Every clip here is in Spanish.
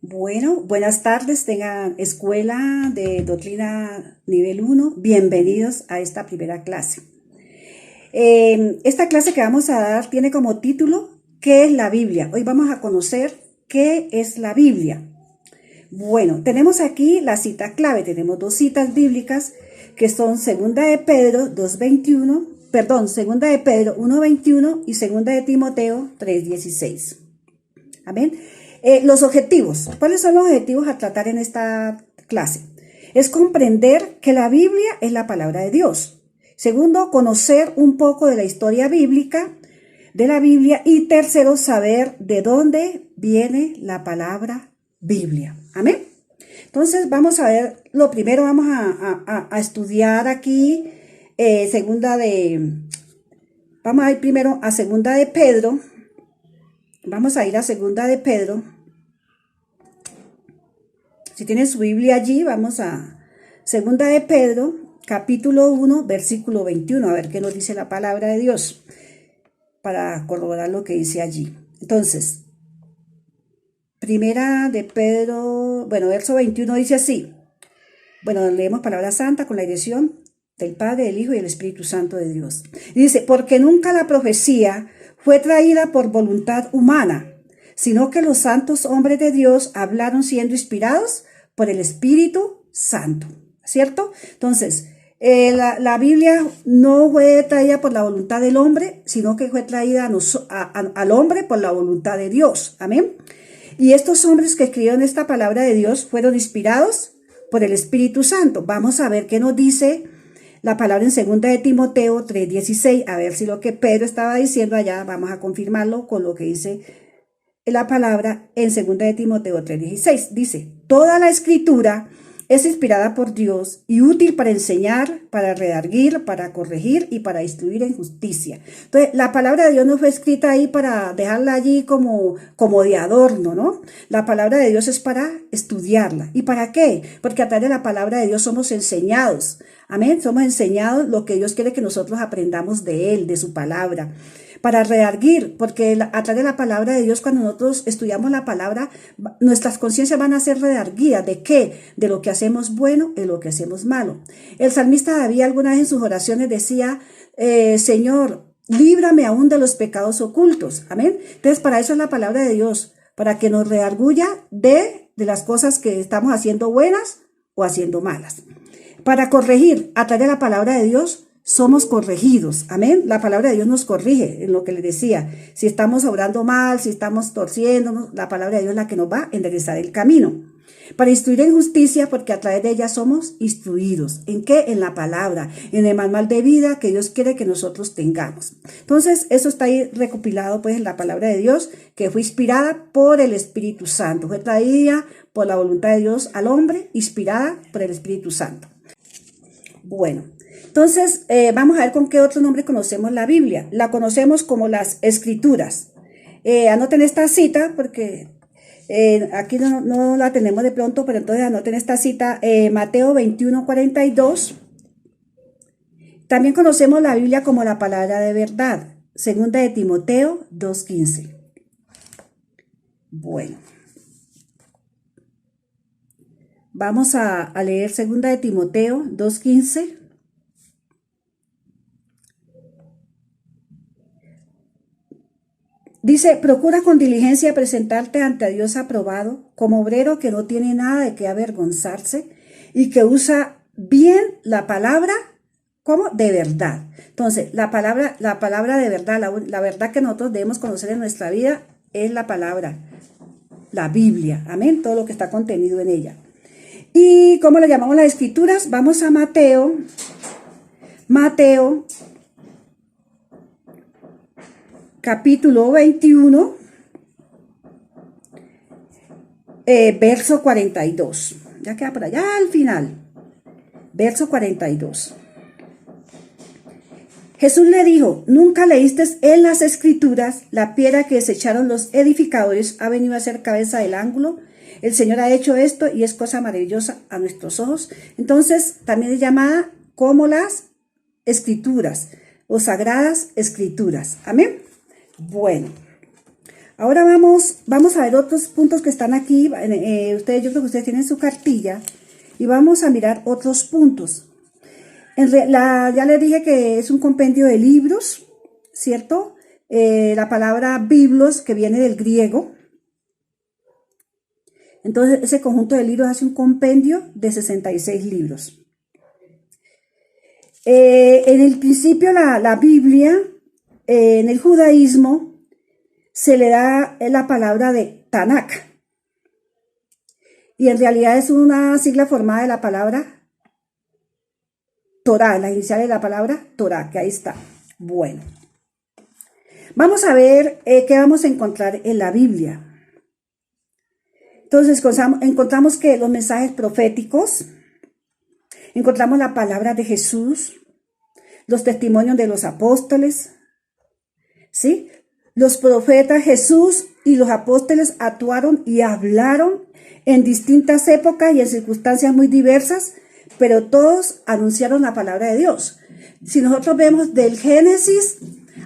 Bueno, buenas tardes, tengan Escuela de Doctrina Nivel 1. Bienvenidos a esta primera clase. Esta clase que vamos a dar tiene como título ¿Qué es la Biblia? Hoy vamos a conocer qué es la Biblia. Bueno, tenemos aquí la cita clave, tenemos dos citas bíblicas que son Segunda de Pedro 2:21, Segunda de Pedro 1:21 y Segunda de Timoteo 3:16. Amén. Los objetivos. ¿Cuáles son los objetivos a tratar en esta clase? Es comprender que la Biblia es la palabra de Dios. Segundo, conocer un poco de la historia bíblica de la Biblia. Y tercero, saber de dónde viene la palabra Biblia. Amén. Entonces vamos a ver, lo primero vamos a estudiar aquí vamos a ir primero a Segunda de Pedro. Vamos a ir a Segunda de Pedro. Si tienen su Biblia allí, vamos a Segunda de Pedro, capítulo 1, versículo 21. A ver qué nos dice la palabra de Dios para corroborar lo que dice allí. Entonces, Primera de Pedro, verso 21 dice así. Leemos palabra santa con la dirección del Padre, del Hijo y del Espíritu Santo de Dios. Y dice, porque nunca la profecía fue traída por voluntad humana, sino que los santos hombres de Dios hablaron siendo inspirados por el Espíritu Santo, ¿cierto? Entonces, la Biblia no fue traída por la voluntad del hombre, sino que fue traída al hombre por la voluntad de Dios, amén. Y estos hombres que escribieron esta palabra de Dios fueron inspirados por el Espíritu Santo. Vamos a ver qué nos dice la palabra en Segunda de Timoteo 3:16, a ver si lo que Pedro estaba diciendo allá, vamos a confirmarlo con lo que dice la palabra en Segunda de Timoteo 3:16. Dice, toda la escritura es inspirada por Dios y útil para enseñar, para redarguir, para corregir y para instruir en justicia. Entonces, la palabra de Dios no fue escrita ahí para dejarla allí como de adorno, ¿no? La palabra de Dios es para estudiarla. ¿Y para qué? Porque a través de la palabra de Dios somos enseñados. Amén. Somos enseñados lo que Dios quiere que nosotros aprendamos de Él, de su palabra. Para redarguir, porque a través de la palabra de Dios, cuando nosotros estudiamos la palabra, nuestras conciencias van a ser redarguidas. ¿De qué? De lo que hacemos bueno y lo que hacemos malo. El salmista David alguna vez en sus oraciones decía, Señor, líbrame aún de los pecados ocultos. Amén. Entonces, para eso es la palabra de Dios, para que nos redarguya de las cosas que estamos haciendo buenas o haciendo malas. Para corregir, a través de la palabra de Dios, somos corregidos, amén. La palabra de Dios nos corrige en lo que les decía. Si estamos obrando mal, si estamos torciéndonos, la palabra de Dios es la que nos va a enderezar el camino. Para instruir en justicia, porque a través de ella somos instruidos. ¿En qué? En la palabra, en el manual de vida que Dios quiere que nosotros tengamos. Entonces, eso está ahí recopilado pues en la palabra de Dios, que fue inspirada por el Espíritu Santo. Fue traída por la voluntad de Dios al hombre, inspirada por el Espíritu Santo. Bueno. Entonces, vamos a ver con qué otro nombre conocemos la Biblia. La conocemos como las Escrituras. Anoten esta cita porque aquí no la tenemos de pronto, pero entonces anoten esta cita, Mateo 21:42. También conocemos la Biblia como la palabra de verdad, Segunda de Timoteo 2:15. Bueno, vamos a leer Segunda de Timoteo 2:15. Dice, procura con diligencia presentarte ante Dios aprobado, como obrero que no tiene nada de qué avergonzarse y que usa bien la palabra como de verdad. Entonces, la palabra de verdad, la verdad que nosotros debemos conocer en nuestra vida es la palabra, la Biblia, amén, todo lo que está contenido en ella. ¿Y cómo le llamamos las escrituras? Vamos a Mateo capítulo 21, verso 42. Ya queda por allá al final. Verso 42. Jesús le dijo, ¿nunca leíste en las Escrituras la piedra que desecharon los edificadores ha venido a ser cabeza del ángulo? El Señor ha hecho esto y es cosa maravillosa a nuestros ojos. Entonces, también es llamada como las Escrituras o Sagradas Escrituras. Amén. Bueno, Ahora vamos a ver otros puntos que están aquí. Ustedes, yo creo que ustedes tienen su cartilla y vamos a mirar otros puntos. Ya les dije que es un compendio de libros, ¿cierto? La palabra biblos, que viene del griego. Entonces, ese conjunto de libros hace un compendio de 66 libros. En el principio, la Biblia, en el judaísmo, se le da la palabra de Tanakh. Y en realidad es una sigla formada de la palabra Torah, las iniciales de la palabra Torah, que ahí está. Bueno, vamos a ver qué vamos a encontrar en la Biblia. Entonces encontramos que los mensajes proféticos, encontramos la palabra de Jesús, los testimonios de los apóstoles, ¿sí? Los profetas Jesús y los apóstoles actuaron y hablaron en distintas épocas y en circunstancias muy diversas, pero todos anunciaron la palabra de Dios. Si nosotros vemos del Génesis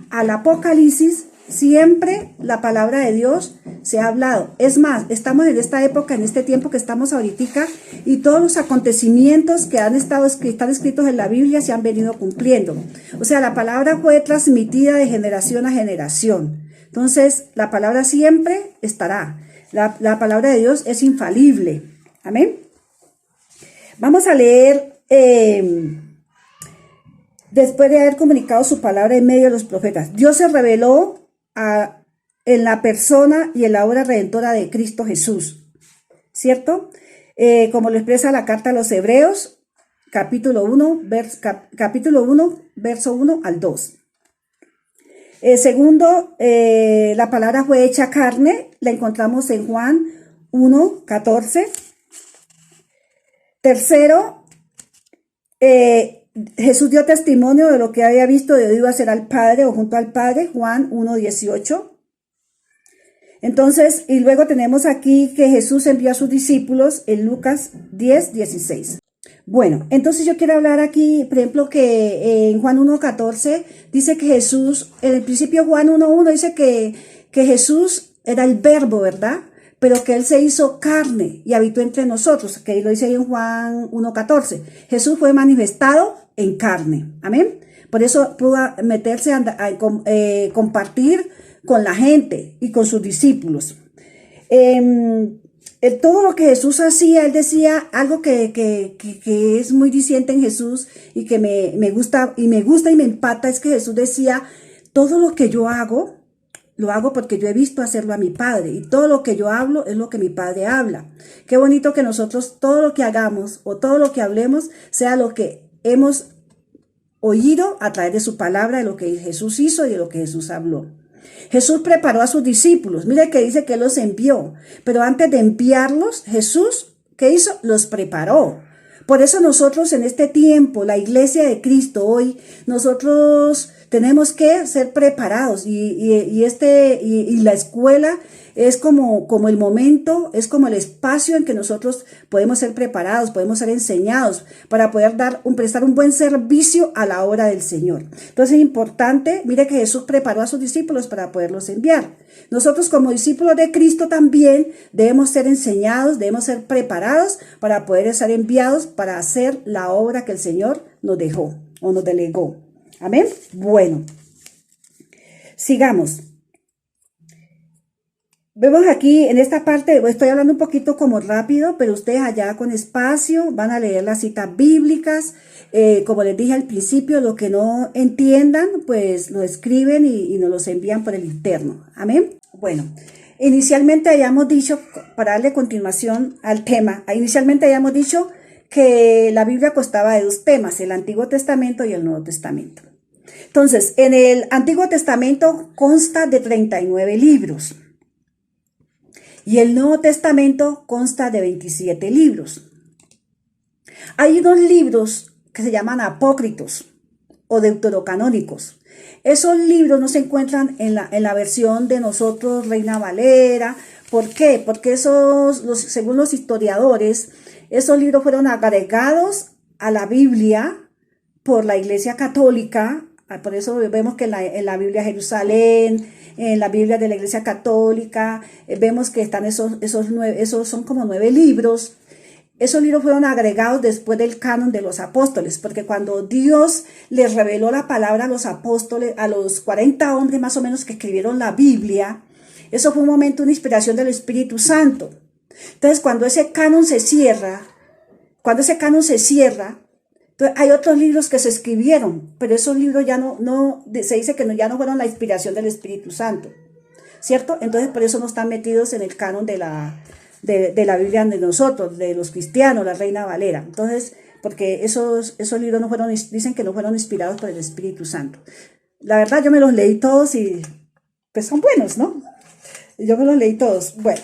al Apocalipsis, siempre la palabra de Dios se ha hablado. Es más, estamos en esta época, en este tiempo que estamos ahorita, y todos los acontecimientos que están escritos en la Biblia se han venido cumpliendo. O sea, la palabra fue transmitida de generación a generación. Entonces, la palabra siempre estará. La palabra de Dios es infalible. Amén. Vamos a leer, después de haber comunicado su palabra en medio de los profetas, Dios se reveló en la persona y en la obra redentora de Cristo Jesús, ¿cierto? Como lo expresa la carta a los Hebreos, capítulo 1, verso 1 al 2. Segundo, la palabra fue hecha carne, la encontramos en Juan 1, 14. Tercero, Jesús dio testimonio de lo que había visto y oído hacer al Padre o junto al Padre, Juan 1, 18. Entonces, y luego tenemos aquí que Jesús envió a sus discípulos en Lucas 10, 16. Bueno, entonces yo quiero hablar aquí, por ejemplo, que en Juan 1:14 dice que Jesús, en el principio Juan 1:1 dice que Jesús era el verbo, ¿verdad? Pero que Él se hizo carne y habitó entre nosotros, que lo dice ahí en Juan 1:14. Jesús fue manifestado en carne, amén. Por eso pudo meterse a compartir con la gente y con sus discípulos. Todo lo que Jesús hacía, Él decía algo que es muy diciente en Jesús y que me gusta y me impacta, es que Jesús decía, todo lo que yo hago, lo hago porque yo he visto hacerlo a mi Padre, y todo lo que yo hablo es lo que mi Padre habla. Qué bonito que nosotros todo lo que hagamos o todo lo que hablemos sea lo que hemos oído a través de su palabra, de lo que Jesús hizo y de lo que Jesús habló. Jesús preparó a sus discípulos. Mire que dice que los envió, pero antes de enviarlos, Jesús, ¿qué hizo? Los preparó. Por eso nosotros en este tiempo, la iglesia de Cristo hoy, nosotros tenemos que ser preparados y la escuela es como el momento, es como el espacio en que nosotros podemos ser preparados, podemos ser enseñados para poder prestar un buen servicio a la obra del Señor. Entonces es importante, mire que Jesús preparó a sus discípulos para poderlos enviar. Nosotros como discípulos de Cristo también debemos ser enseñados, debemos ser preparados para poder ser enviados para hacer la obra que el Señor nos dejó o nos delegó. Amén. Bueno, sigamos. Vemos aquí en esta parte, estoy hablando un poquito como rápido, pero ustedes allá con espacio van a leer las citas bíblicas. Como les dije al principio, lo que no entiendan, pues lo escriben y nos los envían por el interno. Amén. Bueno, inicialmente habíamos dicho, para darle continuación al tema, inicialmente habíamos dicho que la Biblia constaba de dos temas, el Antiguo Testamento y el Nuevo Testamento. Entonces, en el Antiguo Testamento consta de 39 libros y el Nuevo Testamento consta de 27 libros. Hay unos libros que se llaman apócritos o deuterocanónicos. Esos libros no se encuentran en la versión de nosotros, Reina Valera. ¿Por qué? Porque según los historiadores, esos libros fueron agregados a la Biblia por la Iglesia Católica Por eso vemos que en la Biblia de Jerusalén, en la Biblia de la Iglesia Católica, vemos que están esos son como 9 libros. Esos libros fueron agregados después del canon de los apóstoles, porque cuando Dios les reveló la palabra a los apóstoles, a los 40 hombres más o menos que escribieron la Biblia, eso fue un momento, una inspiración del Espíritu Santo. Entonces, cuando ese canon se cierra, entonces hay otros libros que se escribieron, pero esos libros ya se dice que ya no fueron la inspiración del Espíritu Santo, ¿cierto? Entonces, por eso no están metidos en el canon de la Biblia de nosotros, de los cristianos, la Reina Valera. Entonces, porque esos libros dicen que no fueron inspirados por el Espíritu Santo. La verdad, yo me los leí todos y pues son buenos, ¿no? Yo me los leí todos. Bueno,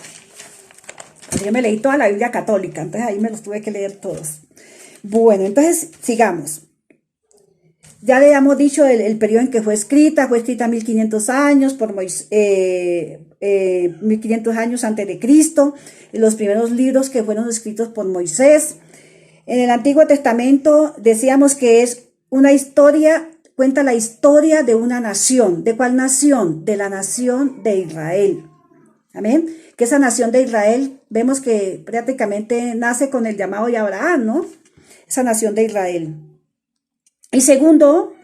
yo me leí toda la Biblia católica, entonces ahí me los tuve que leer todos. Bueno, entonces sigamos. Ya le hemos dicho el periodo en que fue escrita 1500 años por Moisés, 1500 años antes de Cristo, los primeros libros que fueron escritos por Moisés. En el Antiguo Testamento decíamos que es una historia, cuenta la historia de una nación. ¿De cuál nación? De la nación de Israel. Amén. Que esa nación de Israel, vemos que prácticamente nace con el llamado de Abraham, ¿no? Esa nación de Israel. Y segundo,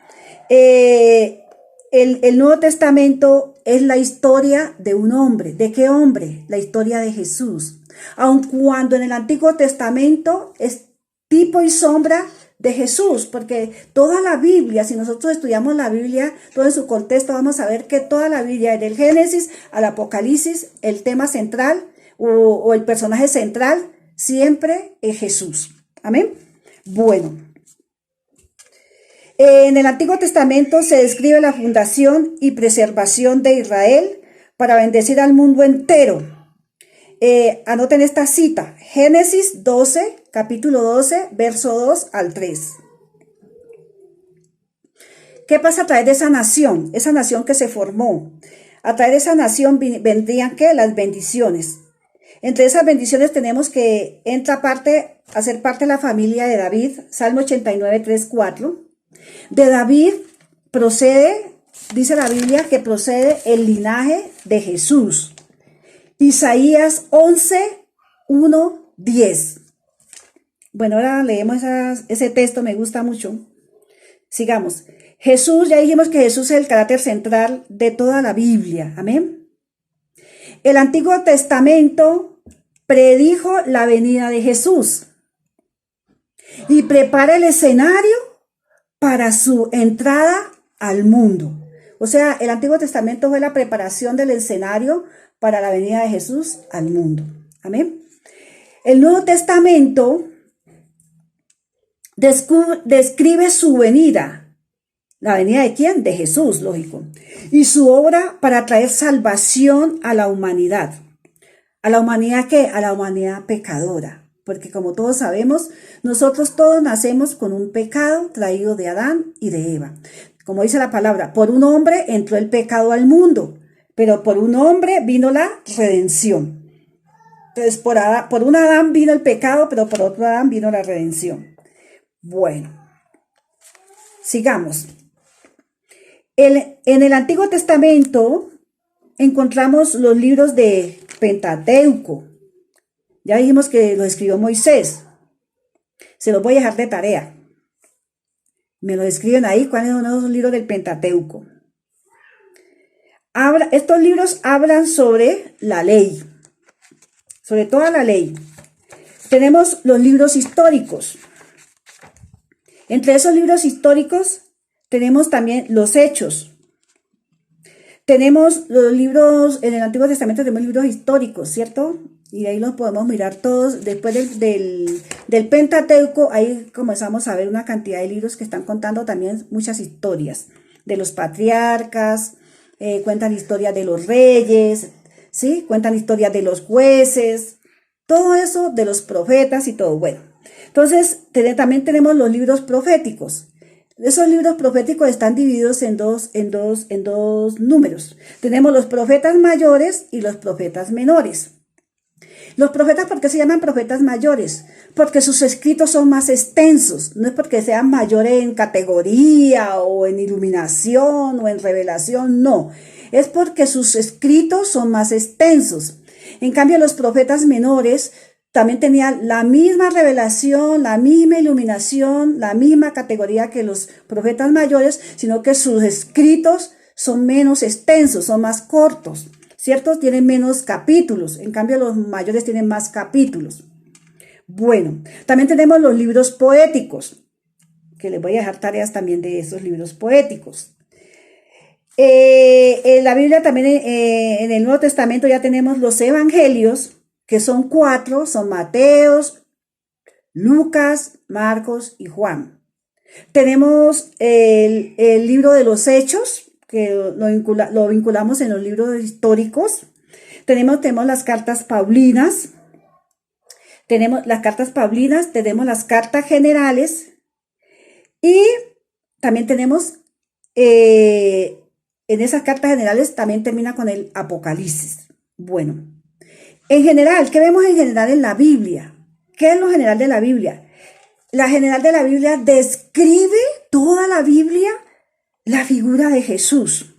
el Nuevo Testamento es la historia de un hombre. ¿De qué hombre? La historia de Jesús. Aun cuando en el Antiguo Testamento es tipo y sombra de Jesús, porque toda la Biblia, si nosotros estudiamos la Biblia, todo en su contexto, vamos a ver que toda la Biblia, desde el Génesis al Apocalipsis, el tema central o el personaje central siempre es Jesús. Amén. Bueno. En el Antiguo Testamento se describe la fundación y preservación de Israel para bendecir al mundo entero. Anoten esta cita, Génesis 12, capítulo 12, verso 2 al 3. ¿Qué pasa a través de esa nación que se formó? A través de esa nación vendrían, ¿qué? Las bendiciones. Entre esas bendiciones tenemos que hacer parte de la familia de David, Salmo 89, 3, 4. De David procede, dice la Biblia, que procede el linaje de Jesús. Isaías 11, 1, 10. Bueno, ahora leemos ese texto, me gusta mucho. Sigamos. Jesús, ya dijimos que Jesús es el carácter central de toda la Biblia. Amén. El Antiguo Testamento predijo la venida de Jesús y prepara el escenario para su entrada al mundo. O sea, el Antiguo Testamento fue la preparación del escenario para la venida de Jesús al mundo. Amén. El Nuevo Testamento describe su venida. ¿La venida de quién? De Jesús, lógico. Y su obra para traer salvación a la humanidad. ¿A la humanidad qué? A la humanidad pecadora. Porque como todos sabemos, nosotros todos nacemos con un pecado traído de Adán y de Eva. Como dice la palabra, por un hombre entró el pecado al mundo, pero por un hombre vino la redención. Entonces, por un Adán vino el pecado, pero por otro Adán vino la redención. Bueno, sigamos. En el Antiguo Testamento encontramos los libros de Pentateuco. Ya dijimos que lo escribió Moisés. Se los voy a dejar de tarea. Me lo escriben ahí cuáles son los libros del Pentateuco. Estos libros hablan sobre la ley, sobre toda la ley. Tenemos los libros históricos. Entre esos libros históricos tenemos también los Hechos. Tenemos los libros, en el Antiguo Testamento tenemos libros históricos, ¿cierto? Y ahí los podemos mirar todos. Después del Pentateuco, ahí comenzamos a ver una cantidad de libros que están contando también muchas historias. De los patriarcas, cuentan historias de los reyes, ¿sí? Cuentan historias de los jueces, todo eso de los profetas y todo. Bueno, entonces también tenemos los libros proféticos. Esos libros proféticos están divididos en dos números. Tenemos los profetas mayores y los profetas menores. Los profetas, ¿por qué se llaman profetas mayores? Porque sus escritos son más extensos. No es porque sean mayores en categoría o en iluminación o en revelación, no. Es porque sus escritos son más extensos. En cambio, los profetas menores también tenían la misma revelación, la misma iluminación, la misma categoría que los profetas mayores, sino que sus escritos son menos extensos, son más cortos, ¿cierto? Tienen menos capítulos, en cambio los mayores tienen más capítulos. Bueno, también tenemos los libros poéticos, que les voy a dejar tareas también de esos libros poéticos. En la Biblia también, en el Nuevo Testamento ya tenemos los evangelios, que son 4, son Mateos, Lucas, Marcos y Juan. Tenemos el libro de los Hechos, que lo vinculamos en los libros históricos. Tenemos las cartas paulinas, tenemos las cartas generales y también tenemos, en esas cartas generales también termina con el Apocalipsis. Bueno, en general, ¿qué vemos en general en la Biblia? ¿Qué es lo general de la Biblia? La general de la Biblia describe toda la Biblia la figura de Jesús.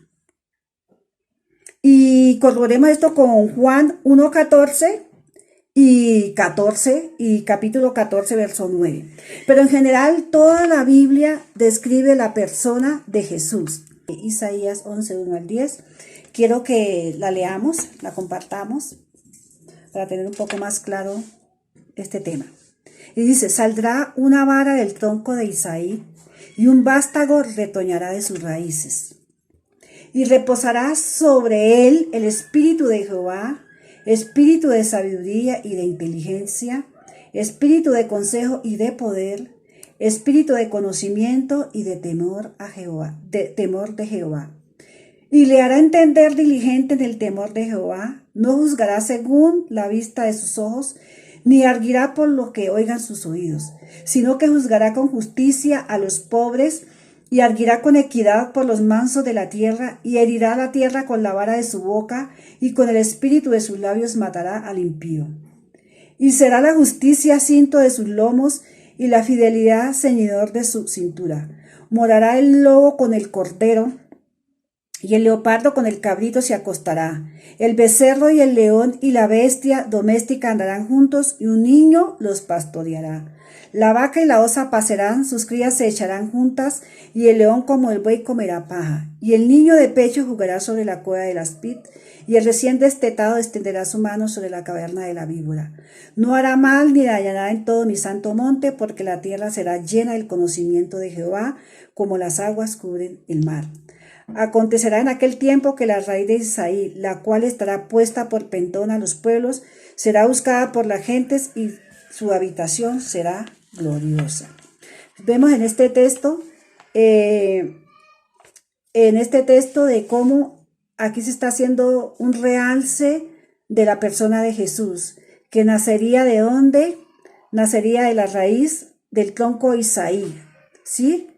Y corroboremos esto con Juan 1:14 y capítulo 14, verso 9. Pero en general, toda la Biblia describe la persona de Jesús. Isaías 11:1 al 10. Quiero que la leamos, la compartamos, para tener un poco más claro este tema. Y dice: saldrá una vara del tronco de Isaí, y un vástago retoñará de sus raíces. Y reposará sobre él el espíritu de Jehová, espíritu de sabiduría y de inteligencia, espíritu de consejo y de poder, espíritu de conocimiento y de temor a Jehová, temor de Jehová. Y le hará entender diligente en el temor de Jehová, no juzgará según la vista de sus ojos, ni arguirá por lo que oigan sus oídos, sino que juzgará con justicia a los pobres, y arguirá con equidad por los mansos de la tierra, y herirá la tierra con la vara de su boca, y con el espíritu de sus labios matará al impío. Y será la justicia cinto de sus lomos, y la fidelidad ceñidor de su cintura. Morará el lobo con el cordero, y el leopardo con el cabrito se acostará. El becerro y el león y la bestia doméstica andarán juntos, y un niño los pastoreará. La vaca y la osa pasarán, sus crías se echarán juntas, y el león como el buey comerá paja. Y el niño de pecho jugará sobre la cueva del aspid, y el recién destetado extenderá su mano sobre la caverna de la víbora. No hará mal ni dañará en todo mi santo monte, porque la tierra será llena del conocimiento de Jehová, como las aguas cubren el mar. Acontecerá en aquel tiempo que la raíz de Isaí, la cual estará puesta por pendón a los pueblos, será buscada por las gentes, y su habitación será gloriosa. Vemos en este texto, de cómo aquí se está haciendo un realce de la persona de Jesús, que nacería de dónde, nacería de la raíz del tronco Isaí, ¿sí?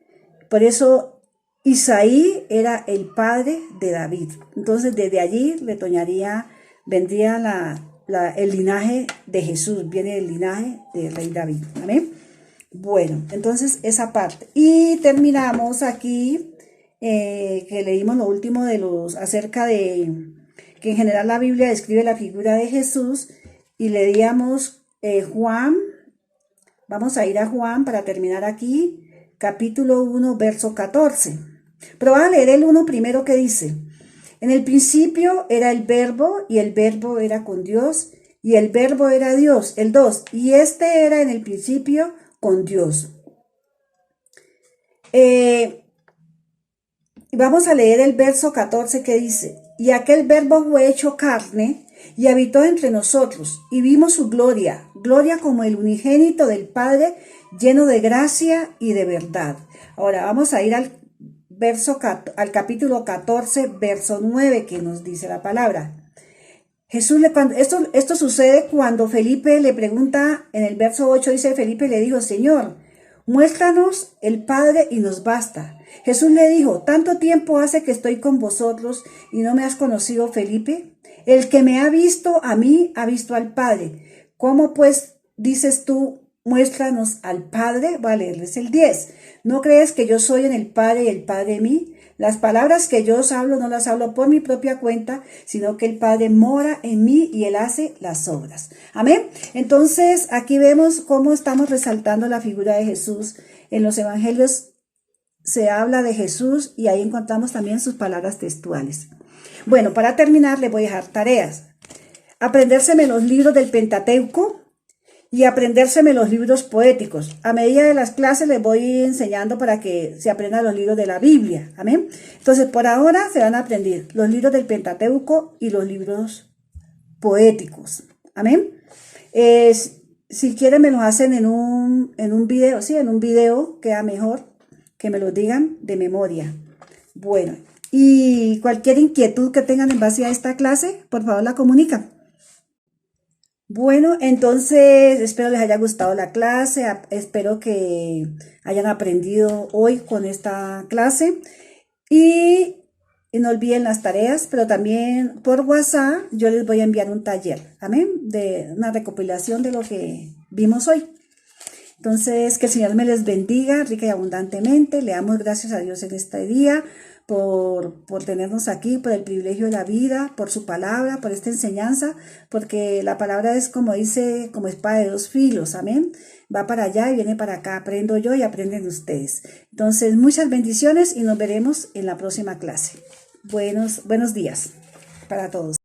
Por eso Isaí era el padre de David. Entonces desde allí vendría el linaje de Jesús, viene el linaje del rey David. ¿Amén? Bueno, entonces esa parte. Y terminamos aquí, que leímos lo último acerca de que en general la Biblia describe la figura de Jesús, y leíamos Juan. Vamos a ir a Juan para terminar aquí, capítulo 1, verso 14. Pero voy a leer el 1 primero, que dice: en el principio era el verbo, y el verbo era con Dios, y el verbo era Dios. El 2, y este era en el principio con Dios. Vamos a leer el verso 14, que dice: y aquel verbo fue hecho carne, y habitó entre nosotros, y vimos su gloria, gloria como el unigénito del Padre, lleno de gracia y de verdad. Ahora vamos a ir al capítulo 14, verso 9, que nos dice la palabra. Esto sucede cuando Felipe le pregunta, en el verso 8 dice: Felipe le dijo: Señor, Muéstranos el Padre y nos basta. Jesús le dijo, ¿tanto tiempo hace que estoy con vosotros y no me has conocido, Felipe? El que me ha visto a mí, ha visto al Padre. ¿Cómo pues dices tú, muéstranos al Padre? Voy a leerles el 10. ¿No crees que yo soy en el Padre y el Padre en mí? Las palabras que yo os hablo no las hablo por mi propia cuenta, sino que el Padre mora en mí y Él hace las obras. Amén. Entonces, aquí vemos cómo estamos resaltando la figura de Jesús. En los evangelios se habla de Jesús y ahí encontramos también sus palabras textuales. Bueno, para terminar les voy a dejar tareas. Aprendérseme los libros del Pentateuco y aprendérseme los libros poéticos. A medida de las clases les voy enseñando para que se aprendan los libros de la Biblia. Amén. Entonces, por ahora se van a aprender los libros del Pentateuco y los libros poéticos. Amén. Si quieren me los hacen en un video. Sí, en un video queda mejor que me los digan de memoria. Bueno, y cualquier inquietud que tengan en base a esta clase, por favor la comunican. Bueno, entonces espero les haya gustado la clase, espero que hayan aprendido hoy con esta clase y no olviden las tareas, pero también por WhatsApp yo les voy a enviar un taller, amén, de una recopilación de lo que vimos hoy. Entonces, que el Señor me les bendiga rica y abundantemente. Le damos gracias a Dios en este día por tenernos aquí, por el privilegio de la vida, por su palabra, por esta enseñanza, porque la palabra es, como dice, como espada de dos filos, amén. Va para allá y viene para acá. Aprendo yo y aprenden ustedes. Entonces, muchas bendiciones y nos veremos en la próxima clase. Buenos días para todos.